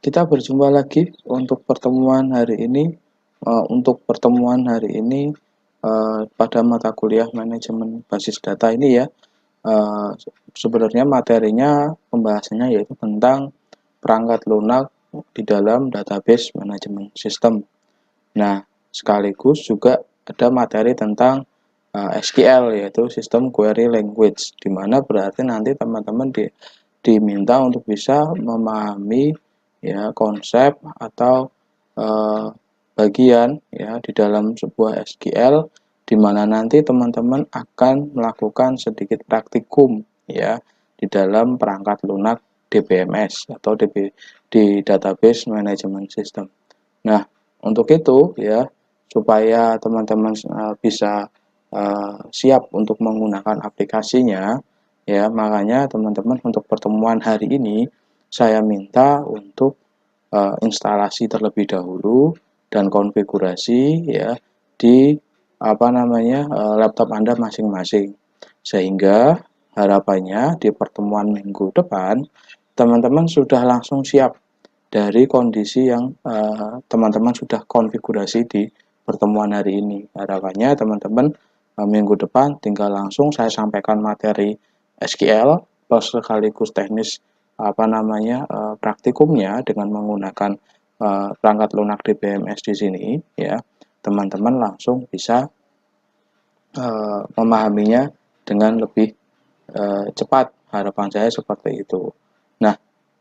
Kita berjumpa lagi untuk pertemuan hari ini. Pada mata kuliah manajemen basis data ini ya, eh, sebenarnya materinya pembahasannya yaitu tentang perangkat lunak di dalam database manajemen sistem. Nah, sekaligus juga ada materi tentang SQL, yaitu System Query Language, di mana berarti nanti teman-teman diminta untuk bisa memahami ya konsep atau eh, bagian ya di dalam sebuah SQL, di mana nanti teman-teman akan melakukan sedikit praktikum ya di dalam perangkat lunak DBMS atau di database management system. Nah, untuk itu ya, supaya teman-teman bisa siap untuk menggunakan aplikasinya, ya makanya teman-teman untuk pertemuan hari ini saya minta untuk instalasi terlebih dahulu dan konfigurasi ya di laptop Anda masing-masing, sehingga harapannya di pertemuan minggu depan teman-teman sudah langsung siap dari kondisi yang teman-teman sudah konfigurasi di pertemuan hari ini. Harapannya teman-teman minggu depan tinggal langsung saya sampaikan materi SQL plus sekaligus teknis praktikumnya dengan menggunakan perangkat lunak DBMS di sini ya. Teman-teman langsung bisa memahaminya dengan lebih cepat. Harapan saya seperti itu. Nah,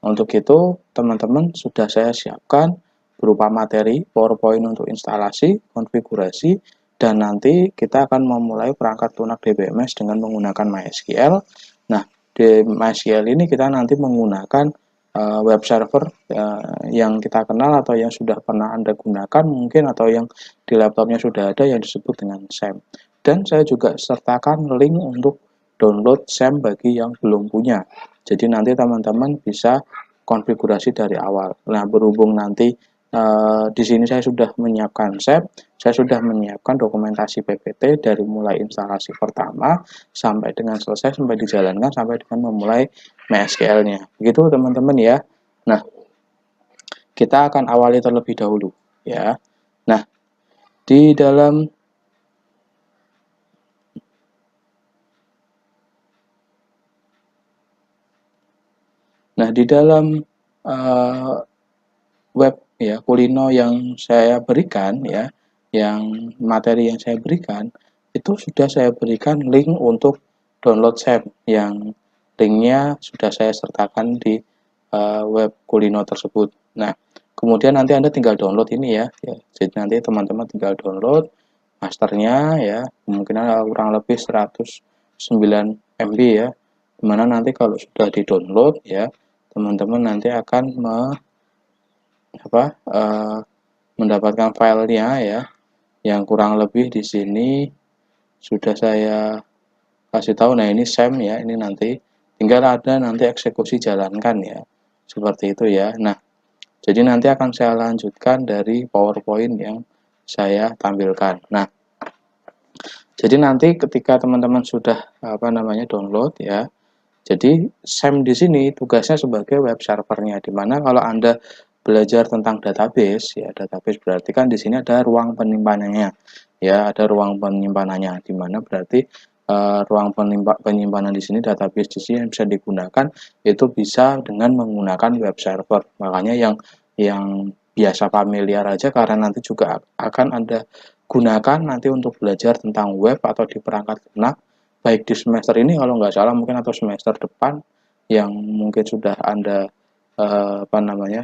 untuk itu teman-teman sudah saya siapkan berupa materi PowerPoint untuk instalasi, konfigurasi, dan nanti kita akan memulai perangkat lunak DBMS dengan menggunakan MySQL. Nah, di MySQL ini kita nanti menggunakan web server yang kita kenal atau yang sudah pernah Anda gunakan mungkin, atau yang di laptopnya sudah ada, yang disebut dengan SAM. Dan saya juga sertakan link untuk download SAM bagi yang belum punya. Jadi nanti teman-teman bisa konfigurasi dari awal. Nah, berhubung nanti di sini saya sudah menyiapkan SAM, saya sudah menyiapkan dokumentasi PPT dari mulai instalasi pertama sampai dengan selesai, sampai dijalankan, sampai dengan memulai MySQL-nya. Begitu teman-teman ya. Nah, kita akan awali terlebih dahulu ya. Nah, di dalam web ya Kulino yang saya berikan ya, yang materi yang saya berikan itu sudah saya berikan link untuk download SAM, yang linknya sudah saya sertakan di web Kulino tersebut. Nah, kemudian nanti Anda tinggal download ini ya. Jadi nanti teman-teman tinggal download masternya ya, kemungkinan kurang lebih 109 MB ya. Dimana nanti kalau sudah di download ya, teman-teman nanti akan mendapatkan filenya ya, yang kurang lebih di sini sudah saya kasih tahu. Nah, ini SAM ya, ini nanti tinggal ada nanti eksekusi jalankan ya, seperti itu ya. Nah, jadi nanti akan saya lanjutkan dari PowerPoint yang saya tampilkan. Nah, jadi nanti ketika teman-teman sudah download ya, jadi SAM di sini tugasnya sebagai web servernya, di mana kalau Anda belajar tentang database ya, database berarti kan di sini ada ruang penyimpanannya ya, ada ruang penyimpanannya, di mana berarti ruang penyimpanan di sini, database di sini yang bisa digunakan itu bisa dengan menggunakan web server. Makanya yang biasa familiar aja, karena nanti juga akan Anda gunakan nanti untuk belajar tentang web atau di perangkat lunak, baik di semester ini kalau nggak salah mungkin, atau semester depan yang mungkin sudah Anda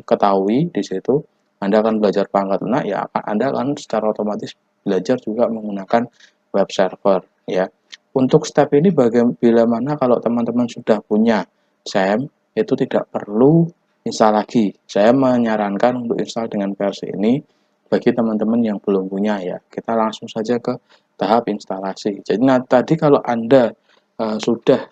ketahui. Di situ Anda akan belajar perangkat lunak ya, Anda akan secara otomatis belajar juga menggunakan web server ya. Untuk step ini bila mana kalau teman-teman sudah punya SAM, itu tidak perlu install lagi. Saya menyarankan untuk install dengan versi ini. Bagi teman-teman yang belum punya ya, kita langsung saja ke tahap instalasi. Jadi tadi kalau Anda sudah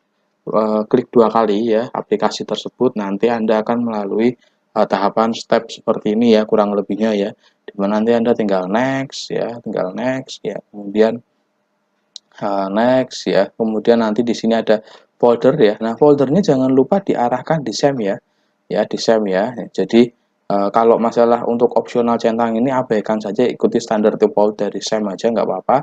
klik 2 kali ya aplikasi tersebut, nanti Anda akan melalui tahapan step seperti ini ya, kurang lebihnya ya. Dimana nanti Anda tinggal next ya, kemudian next ya, kemudian nanti di sini ada folder ya. Nah, foldernya jangan lupa diarahkan di SAM ya, di SAM ya. Jadi Kalau masalah untuk opsional centang ini abaikan saja, ikuti standar default dari SAM aja nggak apa-apa.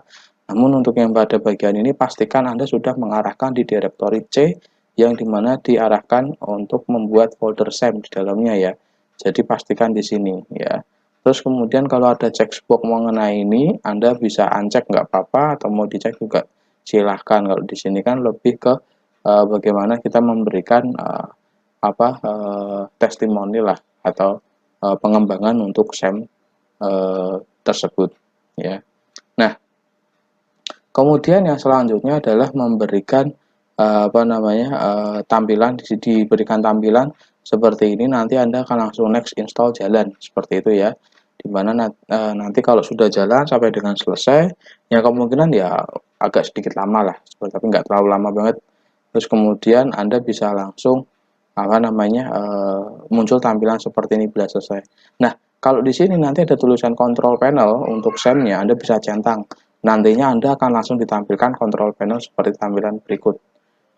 Namun untuk yang pada bagian ini pastikan Anda sudah mengarahkan di directory C yang dimana diarahkan untuk membuat folder SAM di dalamnya ya. Jadi pastikan di sini ya. Terus kemudian kalau ada checkbox mengenai ini, Anda bisa uncheck nggak apa-apa, atau mau dicek juga silahkan. Kalau di sini kan lebih ke bagaimana kita memberikan testimoni lah, atau pengembangan untuk SAM tersebut ya. Nah, kemudian yang selanjutnya adalah memberikan tampilan, diberikan tampilan seperti ini, nanti Anda akan langsung next install jalan seperti itu ya. Dimana nanti kalau sudah jalan sampai dengan selesai, ya kemungkinan ya agak sedikit lama lah, tapi nggak terlalu lama banget. Terus kemudian Anda bisa langsung muncul tampilan seperti ini bila selesai. Nah, kalau di sini nanti ada tulisan control panel untuk SAM-nya, Anda bisa centang. Nantinya Anda akan langsung ditampilkan control panel seperti tampilan berikut.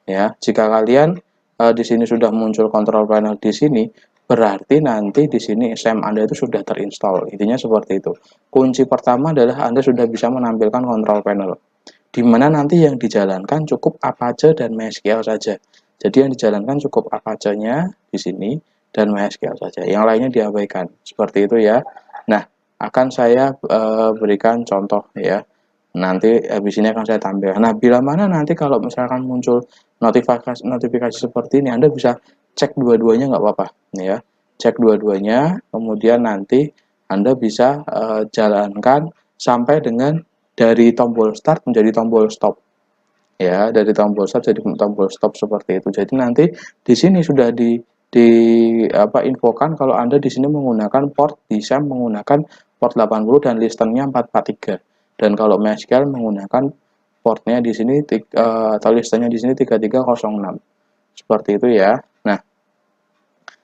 Ya, jika kalian di sini sudah muncul control panel di sini, berarti nanti di sini SAM Anda itu sudah terinstall. Intinya seperti itu. Kunci pertama adalah Anda sudah bisa menampilkan control panel, di mana nanti yang dijalankan cukup Apache dan MySQL saja. Jadi yang dijalankan cukup Apache-nya di sini dan MySQL saja. Yang lainnya diabaikan. Seperti itu ya. Nah, akan saya berikan contoh ya. Nanti habis ini akan saya tampilkan. Nah, bila mana nanti kalau misalkan muncul notifikasi seperti ini, Anda bisa cek dua-duanya nggak apa-apa ya. Cek dua-duanya, kemudian nanti Anda bisa jalankan sampai dengan dari tombol start menjadi tombol stop. Ya, dari tombol start jadi tombol stop seperti itu. Jadi nanti di sini sudah infokan kalau Anda di sini menggunakan port di SAM menggunakan port 80 dan listennya 443. Dan kalau MySQL menggunakan portnya di sini atau listennya di sini 3306. Seperti itu ya. Nah,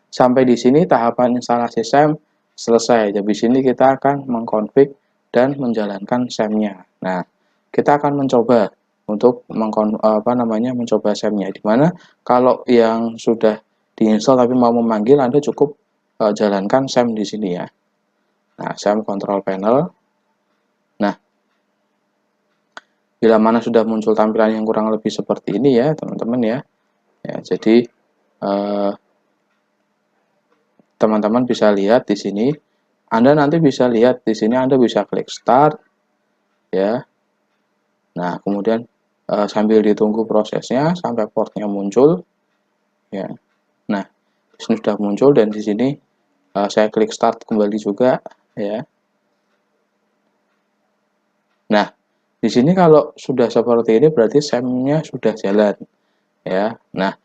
sampai di sini tahapan instalasi SAM selesai. Jadi di sini kita akan mengkonfig dan menjalankan SAM-nya. Nah, kita akan mencoba untuk mencoba SAM-nya, di mana kalau yang sudah diinstal tapi mau memanggil, Anda cukup jalankan SAM di sini ya. Nah, SAM control panel. Nah, bila mana sudah muncul tampilan yang kurang lebih seperti ini ya, teman-teman ya. Ya, jadi teman-teman bisa lihat di sini. Anda nanti bisa lihat di sini, Anda bisa klik start ya. Nah, kemudian sambil ditunggu prosesnya sampai portnya muncul ya. Nah, ini sudah muncul dan di sini saya klik start kembali juga ya. Nah, di sini kalau sudah seperti ini berarti SAM-nya sudah jalan ya. Nah,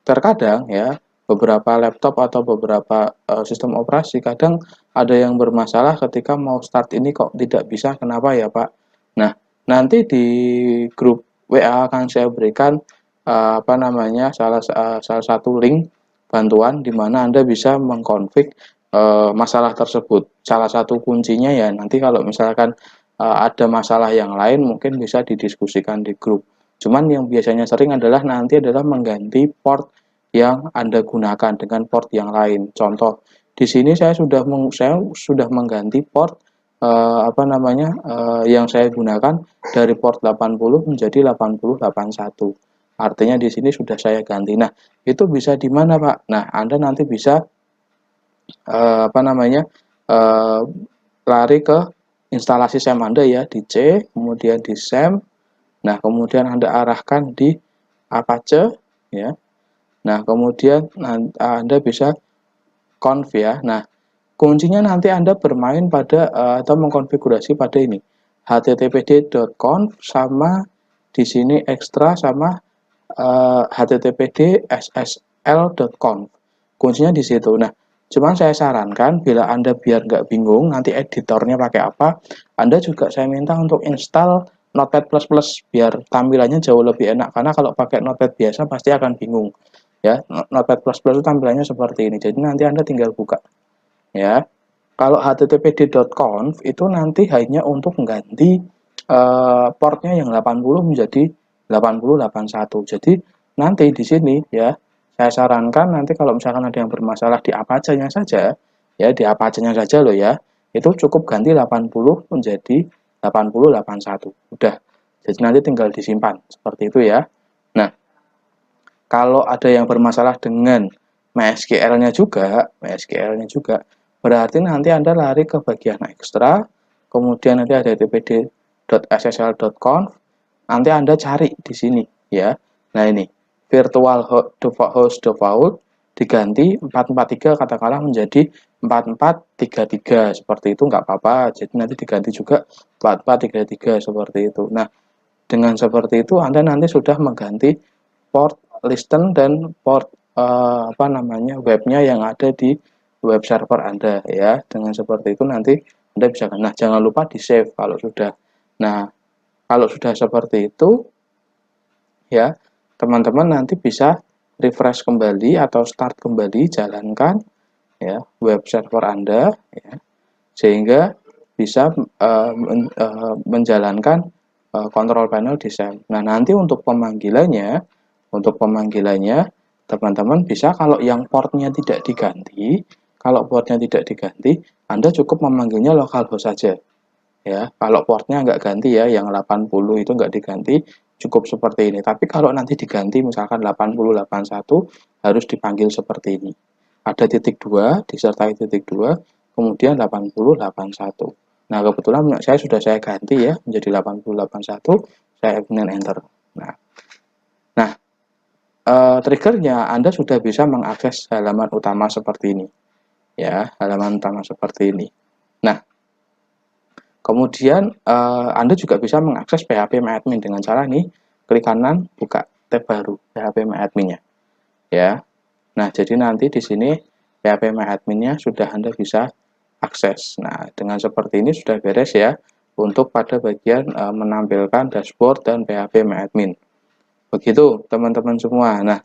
terkadang ya beberapa laptop atau beberapa sistem operasi kadang ada yang bermasalah ketika mau start ini kok tidak bisa, kenapa ya Pak? Nah, nanti di grup WA akan saya berikan salah satu link bantuan di mana Anda bisa mengkonfig masalah tersebut. Salah satu kuncinya ya nanti kalau misalkan ada masalah yang lain mungkin bisa didiskusikan di grup. Cuman yang biasanya sering adalah nanti adalah mengganti port yang Anda gunakan dengan port yang lain. Contoh, di sini saya sudah mengganti port yang saya gunakan dari port 80 menjadi 8081. Artinya di sini sudah saya ganti. Nah, itu bisa di mana, Pak? Nah, Anda nanti bisa lari ke instalasi SAM Anda ya, di C, kemudian di SAM. Nah, kemudian Anda arahkan di Apache ya. Nah, kemudian Anda bisa conf ya. Nah, kuncinya nanti Anda bermain pada atau mengkonfigurasi pada ini httpd.conf sama di sini ekstra sama httpd ssl.conf. Kuncinya di situ. Nah, cuman saya sarankan bila Anda biar nggak bingung nanti editornya pakai apa, Anda juga saya minta untuk install Notepad++ biar tampilannya jauh lebih enak, karena kalau pakai Notepad biasa pasti akan bingung ya. Notepad++ itu tampilannya seperti ini. Jadi nanti Anda tinggal buka ya. Kalau httpd.conf itu nanti hanya untuk mengganti portnya yang 80 menjadi 8081. Jadi nanti di sini ya, saya sarankan nanti kalau misalkan ada yang bermasalah di Apache-nya saja, ya di Apache-nya saja loh ya, itu cukup ganti 80 menjadi 8081. Udah. Jadi nanti tinggal disimpan seperti itu ya. Nah, kalau ada yang bermasalah dengan MySQL-nya juga, berarti nanti Anda lari ke bagian ekstra, kemudian nanti ada dpd.ssl.conf, nanti Anda cari di sini ya. Nah ini virtual host default diganti 443 katakanlah menjadi 4433 seperti itu nggak apa-apa. Jadi nanti diganti juga 4433 seperti itu. Nah, dengan seperti itu Anda nanti sudah mengganti port listen dan port webnya yang ada di web server Anda ya. Dengan seperti itu nanti Anda bisa. Nah, jangan lupa di save kalau sudah. Nah, kalau sudah seperti itu ya, teman-teman nanti bisa refresh kembali atau start kembali, jalankan ya web server Anda ya, sehingga bisa menjalankan control panel design. Nah, nanti untuk pemanggilannya teman-teman bisa, kalau yang portnya tidak diganti, Anda cukup memanggilnya localhost saja ya. Kalau portnya nggak ganti ya, yang 80 itu nggak diganti, cukup seperti ini. Tapi kalau nanti diganti misalkan 8081, harus dipanggil seperti ini. Ada titik 2 disertai titik 2, kemudian 8081. Nah, kebetulan saya ganti ya menjadi 8081, saya kemudian enter. Nah, triggernya Anda sudah bisa mengakses halaman utama seperti ini. Ya, halaman utama seperti ini. Nah, kemudian Anda juga bisa mengakses phpMyAdmin dengan cara nih, klik kanan, buka tab baru phpMyAdmin-nya. Ya. Nah, jadi nanti di sini phpMyAdmin-nya sudah Anda bisa akses. Nah, dengan seperti ini sudah beres ya untuk pada bagian menampilkan dashboard dan phpMyAdmin. Begitu teman-teman semua. Nah,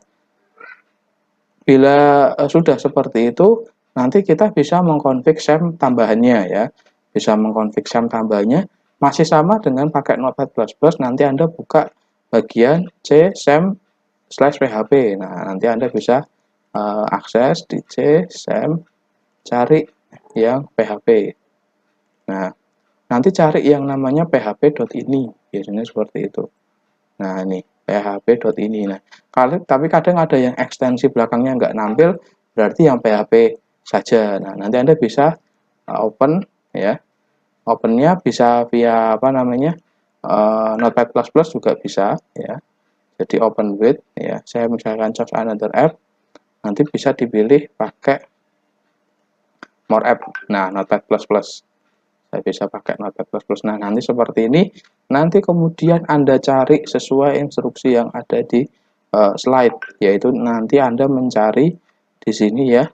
bila sudah seperti itu, nanti kita bisa mengkonfig SAM tambahannya ya. Bisa mengkonfig SAM tambahannya masih sama dengan pakai Notepad++. Nanti Anda buka bagian C SAM/php. Nah, nanti Anda bisa akses di C SAM, cari yang PHP. Nah, nanti cari yang namanya php.ini, biasanya seperti itu. Nah, ini php.ini. Nah, tapi kadang ada yang ekstensi belakangnya nggak nampil, berarti yang PHP saja. Nah, nanti Anda bisa open ya. Opennya bisa via Notepad++ juga bisa ya. Jadi open with ya. Saya misalkan choose another app, nanti bisa dipilih pakai more app. Nah, Notepad++. Saya bisa pakai Notepad++. Nah, nanti seperti ini. Nanti kemudian Anda cari sesuai instruksi yang ada di slide, yaitu nanti Anda mencari di sini ya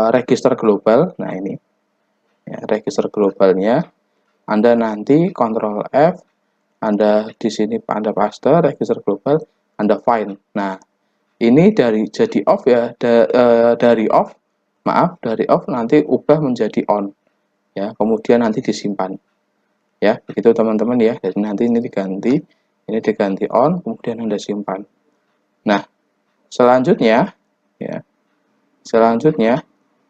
register global. Nah, ini ya, register globalnya. Anda nanti Ctrl F, Anda di sini Anda paste register global, Anda find. Nah, ini jadi off ya, dari off nanti ubah menjadi on ya, kemudian nanti disimpan ya, begitu teman-teman ya. Jadi nanti ini diganti on, kemudian Anda simpan. Nah, selanjutnya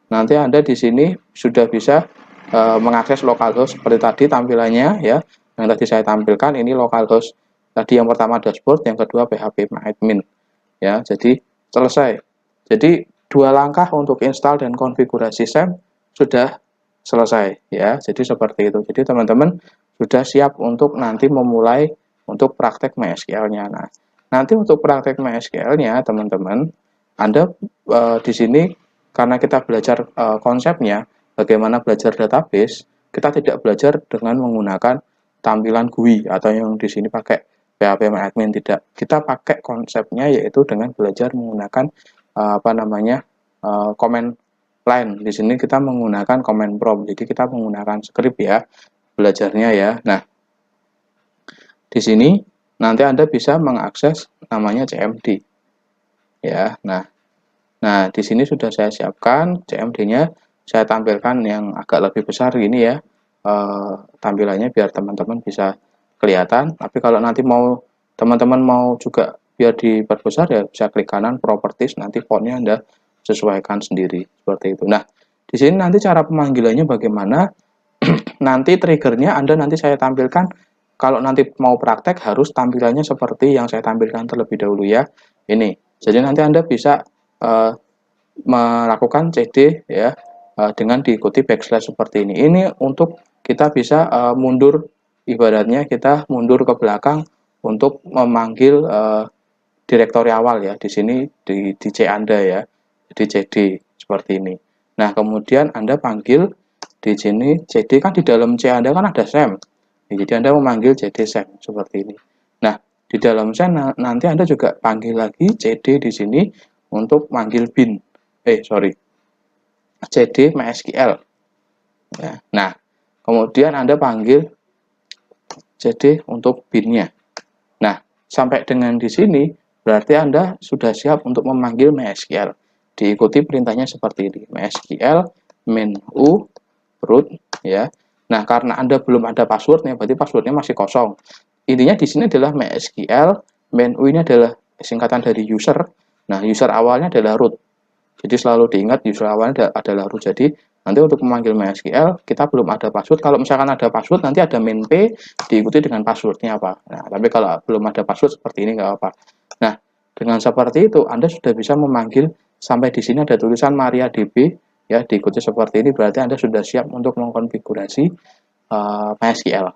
nanti Anda di sini sudah bisa mengakses localhost seperti tadi tampilannya ya. Yang tadi saya tampilkan ini localhost. Tadi yang pertama dashboard, yang kedua phpMyAdmin ya. Jadi selesai. Jadi 2 langkah untuk install dan konfigurasi SAM sudah selesai ya. Jadi seperti itu. Jadi teman-teman sudah siap untuk nanti memulai untuk praktek MySQL-nya. Nah, nanti untuk praktek MySQL-nya teman-teman, Anda di sini karena kita belajar konsepnya bagaimana belajar database, kita tidak belajar dengan menggunakan tampilan GUI atau yang di sini pakai phpMyAdmin, tidak. Kita pakai konsepnya yaitu dengan belajar menggunakan command line. Di sini kita menggunakan command prompt. Jadi kita menggunakan script ya belajarnya ya. Nah, di sini nanti Anda bisa mengakses namanya CMD. Ya. Nah, di sini sudah saya siapkan CMD-nya. Saya tampilkan yang agak lebih besar gini ya. Tampilannya biar teman-teman bisa kelihatan. Tapi kalau nanti teman-teman mau juga biar diperbesar ya bisa klik kanan properties, nanti fontnya Anda sesuaikan sendiri seperti itu. Nah, di sini nanti cara pemanggilannya bagaimana? Nanti triggernya Anda nanti saya tampilkan. Kalau nanti mau praktek harus tampilannya seperti yang saya tampilkan terlebih dahulu ya. Ini. Jadi nanti Anda bisa melakukan CD ya dengan diikuti backslash seperti ini. Ini untuk kita bisa mundur, ibaratnya kita mundur ke belakang untuk memanggil direktori awal ya. Di sini di C Anda ya. Di CD seperti ini. Nah, kemudian Anda panggil di sini CD kan di dalam C Anda kan ada SEM. Jadi Anda memanggil CD SEM seperti ini. Nah, di dalam SEM nanti Anda juga panggil lagi CD di sini untuk manggil bin. CD MySQL. Ya. Nah, kemudian Anda panggil CD untuk bin-nya. Nah, sampai dengan di sini berarti Anda sudah siap untuk memanggil MySQL. Diikuti perintahnya seperti ini. MySQL main u root ya. Nah, karena Anda belum ada passwordnya, berarti passwordnya masih kosong. Intinya di sini adalah MySQL main u ini adalah singkatan dari user. Nah, user awalnya adalah root. Jadi selalu diingat user awalnya adalah root. Jadi nanti untuk memanggil MySQL kita belum ada password. Kalau misalkan ada password nanti ada main p diikuti dengan passwordnya apa. Nah, tapi kalau belum ada password seperti ini nggak apa. Nah, dengan seperti itu Anda sudah bisa memanggil sampai di sini ada tulisan MariaDB ya, diikuti seperti ini berarti Anda sudah siap untuk mengkonfigurasi MySQL.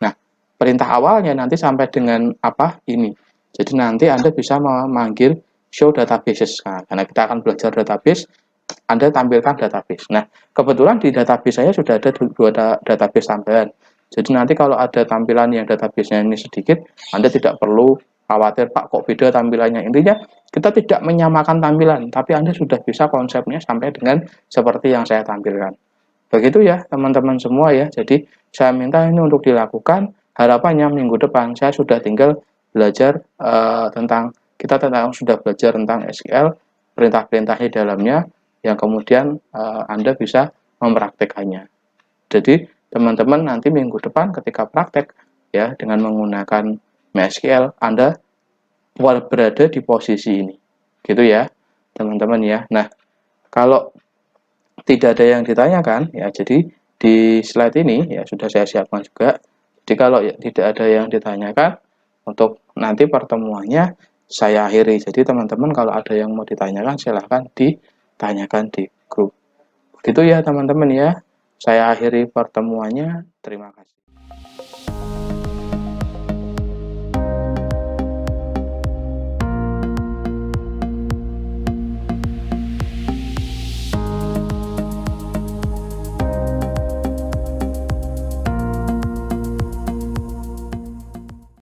Nah, perintah awalnya nanti sampai dengan apa ini. Jadi nanti Anda bisa memanggil show databases. Nah, karena kita akan belajar database, Anda tampilkan database. Nah, kebetulan di database saya sudah ada dua database tambahan. Jadi nanti kalau ada tampilan yang database-nya ini sedikit, Anda tidak perlu khawatir, Pak, kok beda tampilannya. Intinya, kita tidak menyamakan tampilan, tapi Anda sudah bisa konsepnya sampai dengan seperti yang saya tampilkan. Begitu ya, teman-teman semua ya. Jadi, saya minta ini untuk dilakukan. Harapannya minggu depan saya sudah tinggal belajar sudah belajar tentang SQL, perintah-perintah di dalamnya, yang kemudian Anda bisa mempraktekannya. Jadi teman-teman nanti minggu depan ketika praktek ya dengan menggunakan MySQL Anda berada di posisi ini. Gitu ya, teman-teman ya. Nah, kalau tidak ada yang ditanyakan ya, jadi di slide ini ya sudah saya siapkan juga. Jadi kalau tidak ada yang ditanyakan untuk nanti pertemuannya saya akhiri. Jadi teman-teman kalau ada yang mau ditanyakan silahkan ditanyakan di grup. Gitu ya teman-teman ya. Saya akhiri pertemuannya. Terima kasih.